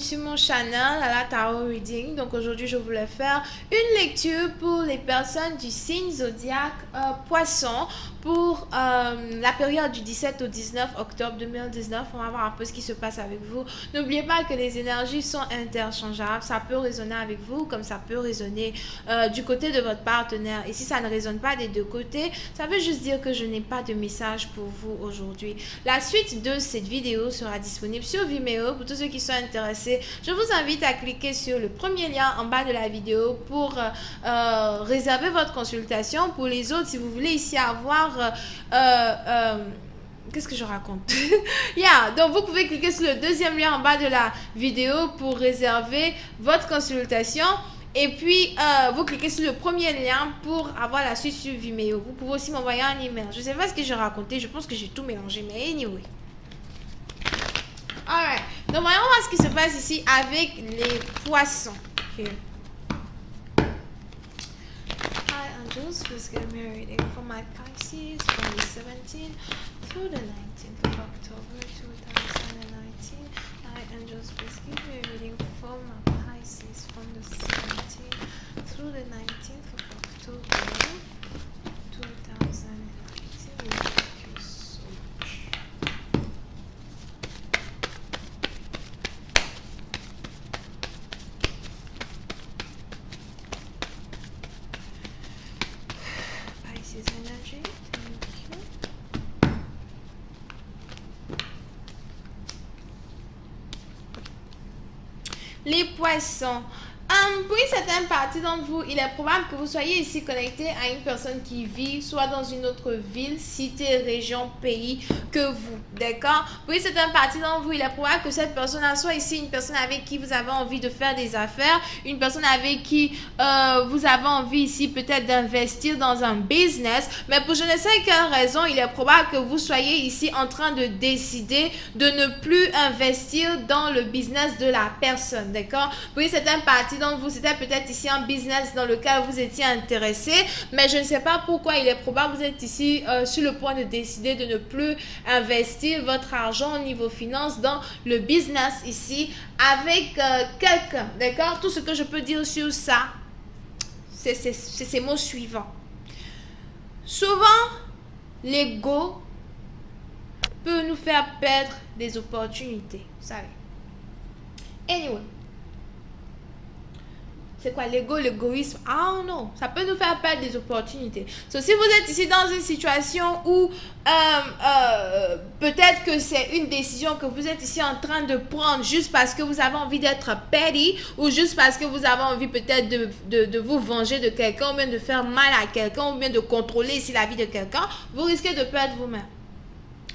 sur mon channel à la Tarot Reading. Donc aujourd'hui je voulais faire une lecture pour les personnes du signe zodiaque Poisson pour la période du 17 au 19 octobre 2019. On va voir un peu ce qui se passe avec vous. N'oubliez pas que les énergies sont interchangeables. Ça peut résonner avec vous comme ça peut résonner du côté de votre partenaire. Et si ça ne résonne pas des deux côtés, ça veut juste dire que je n'ai pas de message pour vous aujourd'hui. La suite de cette vidéo sera disponible sur Vimeo pour tous ceux qui sont intéressés. Je vous invite à cliquer sur le premier lien en bas de la vidéo pour réserver votre consultation. Pour les autres, si vous voulez ici avoir qu'est-ce que je raconte? Donc vous pouvez cliquer sur le deuxième lien en bas de la vidéo pour réserver votre consultation. Et puis, vous cliquez sur le premier lien pour avoir la suite sur Vimeo. Vous pouvez aussi m'envoyer un email. Je ne sais pas ce que j'ai raconté. Je pense que j'ai tout mélangé. Mais anyway. Alright. Donc, voyons voir ce qui se passe ici avec les poissons. Okay. Hi, angels. Please give me a reading for my Pisces from the 17th through the 19th of October 2019. Hi, angels. Please give me a reading for my Pisces from the 17th through the 19th of October 2019. Thank you so much. Pisces energy, thank you. Les poissons. Pour une certaine partie d'entre vous, il est probable que vous soyez ici connecté à une personne qui vit soit dans une autre ville, cité, région, pays que vous. D'accord? Pour une certaine partie d'entre vous, il est probable que cette personne-là soit ici une personne avec qui vous avez envie de faire des affaires, une personne avec qui vous avez envie ici peut-être d'investir dans un business, mais pour je ne sais quelle raison, il est probable que vous soyez ici en train de décider de ne plus investir dans le business de la personne. D'accord? Pour une certaine partie d'entre vous, c'était peut-être ici un business dans lequel vous étiez intéressé, mais je ne sais pas pourquoi il est probable que vous êtes ici sur le point de décider de ne plus investir votre argent au niveau finance dans le business ici avec quelqu'un. D'accord? Tout ce que je peux dire sur ça, c'est ces mots suivants. Souvent, l'ego peut nous faire perdre des opportunités, vous savez. Anyway. C'est quoi l'ego, l'égoïsme? Ah non, ça peut nous faire perdre des opportunités. So, si vous êtes ici dans une situation où peut-être que c'est une décision que vous êtes ici en train de prendre juste parce que vous avez envie d'être petty ou juste parce que vous avez envie peut-être de vous venger de quelqu'un ou bien de faire mal à quelqu'un ou bien de contrôler ici la vie de quelqu'un, vous risquez de perdre vous-même.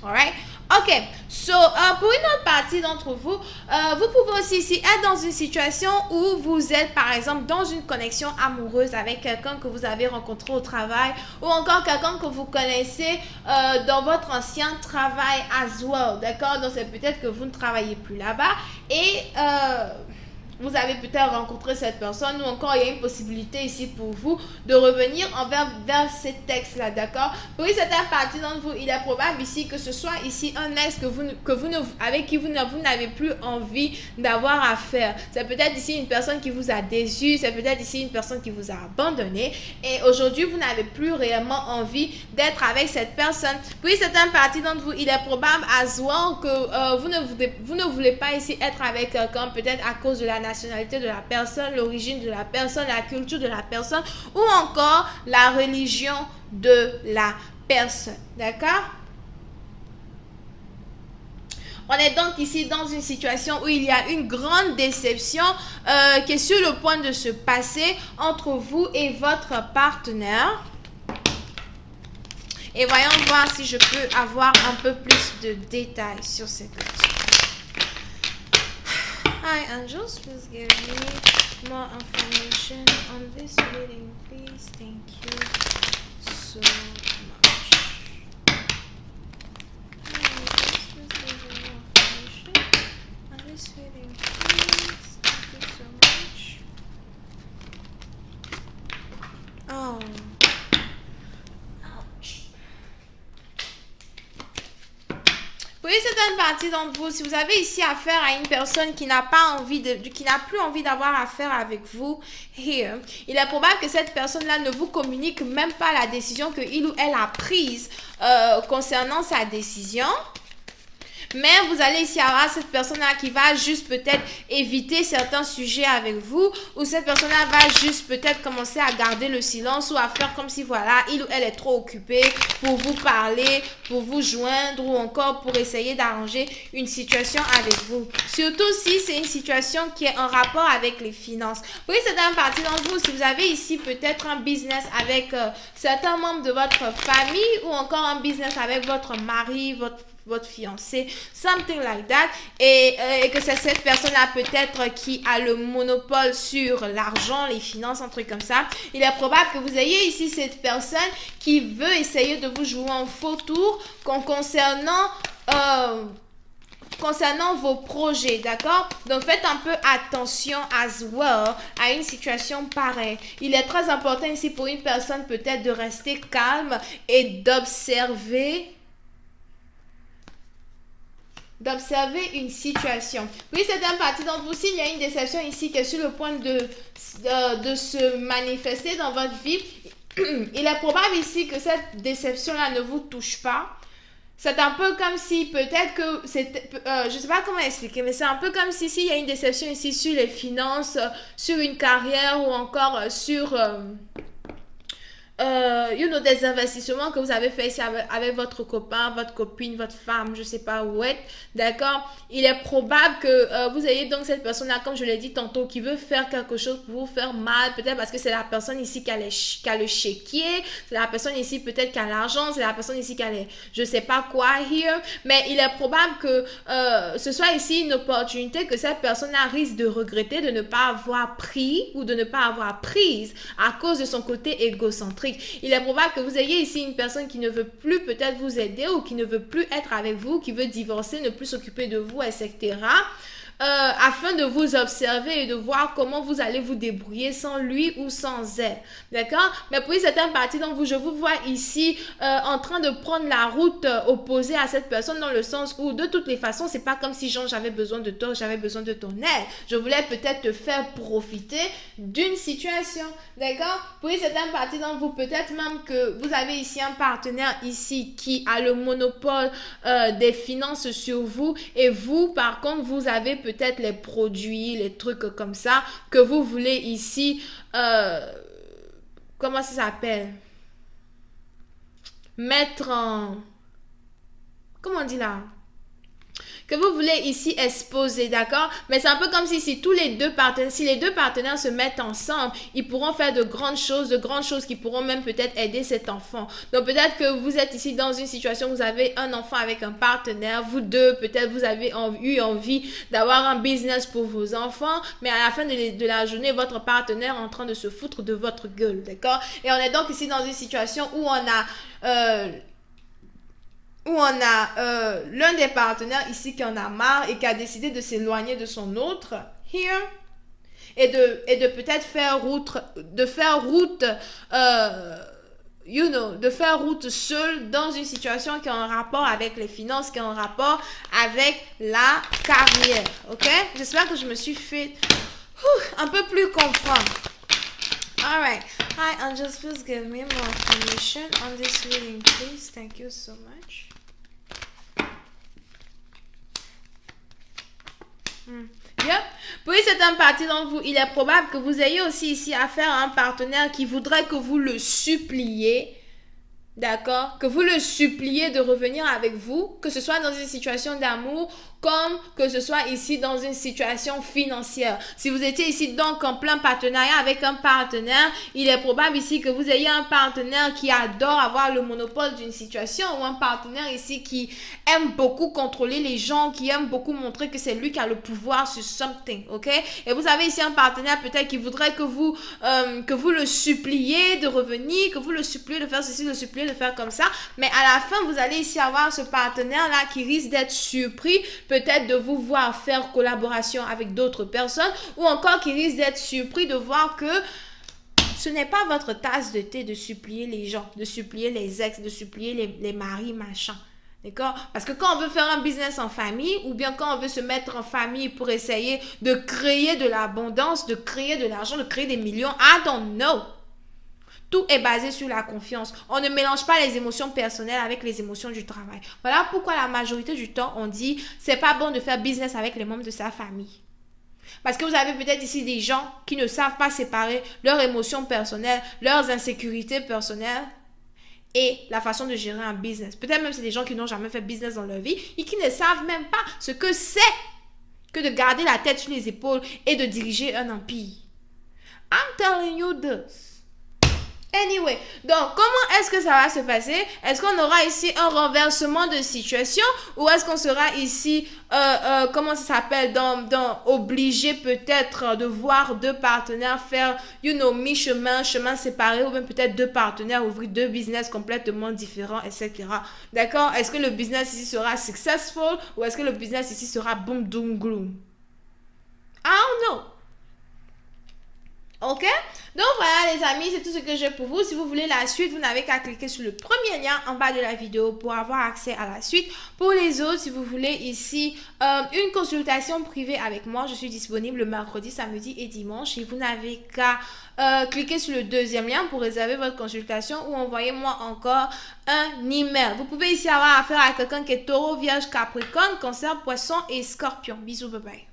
Alright? Ok, so pour une autre partie d'entre vous, vous pouvez aussi ici être dans une situation où vous êtes par exemple dans une connexion amoureuse avec quelqu'un que vous avez rencontré au travail ou encore quelqu'un que vous connaissez dans votre ancien travail as well, d'accord? Donc c'est peut-être que vous ne travaillez plus là-bas et vous avez peut-être rencontré cette personne ou encore il y a une possibilité ici pour vous de revenir vers ces textes-là, d'accord? Pour une certaine partie d'entre vous, il est probable ici que ce soit ici un ex avec qui vous n'avez plus envie d'avoir affaire. C'est peut-être ici une personne qui vous a déçu, c'est peut-être ici une personne qui vous a abandonné et aujourd'hui vous n'avez plus réellement envie d'être avec cette personne. Pour une certaine partie d'entre vous, il est probable as well que vous ne voulez pas ici être avec quelqu'un peut-être à cause de la nationalité de la personne, l'origine de la personne, la culture de la personne ou encore la religion de la personne. D'accord? On est donc ici dans une situation où il y a une grande déception qui est sur le point de se passer entre vous et votre partenaire. Et voyons voir si je peux avoir un peu plus de détails sur cette lecture. Hi angels, please give me more information on this reading, please. Thank you so much. Hi angels, please give me more information on this reading, please. Thank you so much. Oh. Ouch. Pour une certaine certaines parties d'entre vous, si vous avez ici affaire à une personne qui n'a pas envie qui n'a plus envie d'avoir affaire avec vous, here, il est probable que cette personne-là ne vous communique même pas la décision que il ou elle a prise concernant sa décision. Mais vous allez ici avoir cette personne-là qui va juste peut-être éviter certains sujets avec vous, ou cette personne-là va juste peut-être commencer à garder le silence ou à faire comme si voilà, il ou elle est trop occupé pour vous parler, pour vous joindre ou encore pour essayer d'arranger une situation avec vous. Surtout si c'est une situation qui est en rapport avec les finances. Oui, c'est une partie d'entre vous, si vous avez ici peut-être un business avec certains membres de votre famille ou encore un business avec votre mari, votre fiancé, something like that, et que c'est cette personne-là peut-être qui a le monopole sur l'argent, les finances, un truc comme ça, il est probable que vous ayez ici cette personne qui veut essayer de vous jouer un faux tour concernant vos projets, d'accord? Donc faites un peu attention as well à une situation pareille. Il est très important ici pour une personne peut-être de rester calme et d'observer une situation. Oui, c'est une partie d'entre vous. S'il y a une déception ici qui est sur le point de se manifester dans votre vie, il est probable ici que cette déception-là ne vous touche pas. C'est un peu comme si peut-être que c'est... je ne sais pas comment expliquer, mais c'est un peu comme si s'il y a une déception ici sur les finances, sur une carrière ou encore sur... des investissements que vous avez fait ici avec votre copain, votre copine, votre femme, je sais pas où être, d'accord? Il est probable que vous ayez donc cette personne-là, comme je l'ai dit tantôt, qui veut faire quelque chose pour vous faire mal, peut-être parce que c'est la personne ici qui a le chéquier, c'est la personne ici peut-être qui a l'argent, c'est la personne ici qui a les, je sais pas quoi, here, mais il est probable que ce soit ici une opportunité que cette personne-là risque de regretter de ne pas avoir pris ou de ne pas avoir prise à cause de son côté égocentrique. Il est probable que vous ayez ici une personne qui ne veut plus peut-être vous aider ou qui ne veut plus être avec vous, qui veut divorcer, ne plus s'occuper de vous, etc. Afin de vous observer et de voir comment vous allez vous débrouiller sans lui ou sans elle. D'accord? Mais pour certaines parties d'entre vous, je vous vois ici en train de prendre la route opposée à cette personne dans le sens où de toutes les façons, c'est pas comme si j'avais besoin de toi, j'avais besoin de ton aide. Je voulais peut-être te faire profiter d'une situation. D'accord? Pour certaines parties d'entre vous, peut-être même que vous avez ici un partenaire ici qui a le monopole des finances sur vous et vous, par contre, vous avez peut-être les produits, les trucs comme ça que vous voulez ici, comment ça s'appelle? Mettre en... Comment on dit là? Que vous voulez ici exposer, d'accord? Mais c'est un peu comme si tous les deux partenaires se mettent ensemble, ils pourront faire de grandes choses qui pourront même peut-être aider cet enfant. Donc peut-être que vous êtes ici dans une situation où vous avez un enfant avec un partenaire, vous deux, peut-être vous avez eu envie d'avoir un business pour vos enfants, mais à la fin de la journée, votre partenaire est en train de se foutre de votre gueule, d'accord? Et on est donc ici dans une situation où on a... l'un des partenaires ici qui en a marre et qui a décidé de s'éloigner de son autre, here, et de peut-être faire route seul dans une situation qui est en rapport avec les finances, qui est en rapport avec la carrière, ok? J'espère que je me suis fait un peu plus comprendre. Alright. Hi, angels, please give me more information on this reading, please. Thank you so much. Yep. Pour certaines parties d'entre vous, il est probable que vous ayez aussi ici affaire à un partenaire qui voudrait que vous le suppliez, d'accord, que vous le suppliez de revenir avec vous, que ce soit dans une situation d'amour comme que ce soit ici dans une situation financière. Si vous étiez ici donc en plein partenariat avec un partenaire, il est probable ici que vous ayez un partenaire qui adore avoir le monopole d'une situation ou un partenaire ici qui aime beaucoup contrôler les gens, qui aime beaucoup montrer que c'est lui qui a le pouvoir sur something, ok? Et vous avez ici un partenaire peut-être qui voudrait que vous le suppliez de revenir, que vous le suppliez de faire ceci, le suppliez de faire comme ça, mais à la fin, vous allez ici avoir ce partenaire-là qui risque d'être surpris, peut-être de vous voir faire collaboration avec d'autres personnes ou encore qui risque d'être surpris de voir que ce n'est pas votre tasse de thé de supplier les gens, de supplier les ex, de supplier les maris, machin. D'accord? Parce que quand on veut faire un business en famille, ou bien quand on veut se mettre en famille pour essayer de créer de l'abondance, de créer de l'argent, de créer des millions, I don't know. Tout est basé sur la confiance. On ne mélange pas les émotions personnelles avec les émotions du travail. Voilà pourquoi la majorité du temps, on dit c'est pas bon de faire business avec les membres de sa famille. Parce que vous avez peut-être ici des gens qui ne savent pas séparer leurs émotions personnelles, leurs insécurités personnelles et la façon de gérer un business. Peut-être même c'est des gens qui n'ont jamais fait business dans leur vie et qui ne savent même pas ce que c'est que de garder la tête sur les épaules et de diriger un empire. I'm telling you this. Anyway, donc comment est-ce que ça va se passer? Est-ce qu'on aura ici un renversement de situation ou est-ce qu'on sera ici, comment ça s'appelle, obligé peut-être de voir deux partenaires faire, mi-chemin, chemin séparé ou même peut-être deux partenaires ouvrir deux business complètement différents, etc. D'accord? Est-ce que le business ici sera successful ou est-ce que le business ici sera boom, doom, gloom? I don't know. Ok, donc voilà les amis, c'est tout ce que j'ai pour vous. Si vous voulez la suite, vous n'avez qu'à cliquer sur le premier lien en bas de la vidéo pour avoir accès à la suite. Pour les autres, si vous voulez ici une consultation privée avec moi, je suis disponible le mercredi, samedi et dimanche. Et vous n'avez qu'à cliquer sur le deuxième lien pour réserver votre consultation ou envoyez-moi encore un email. Vous pouvez ici avoir affaire à quelqu'un qui est taureau, vierge, capricorne, cancer, poisson et scorpion. Bisous, bye bye.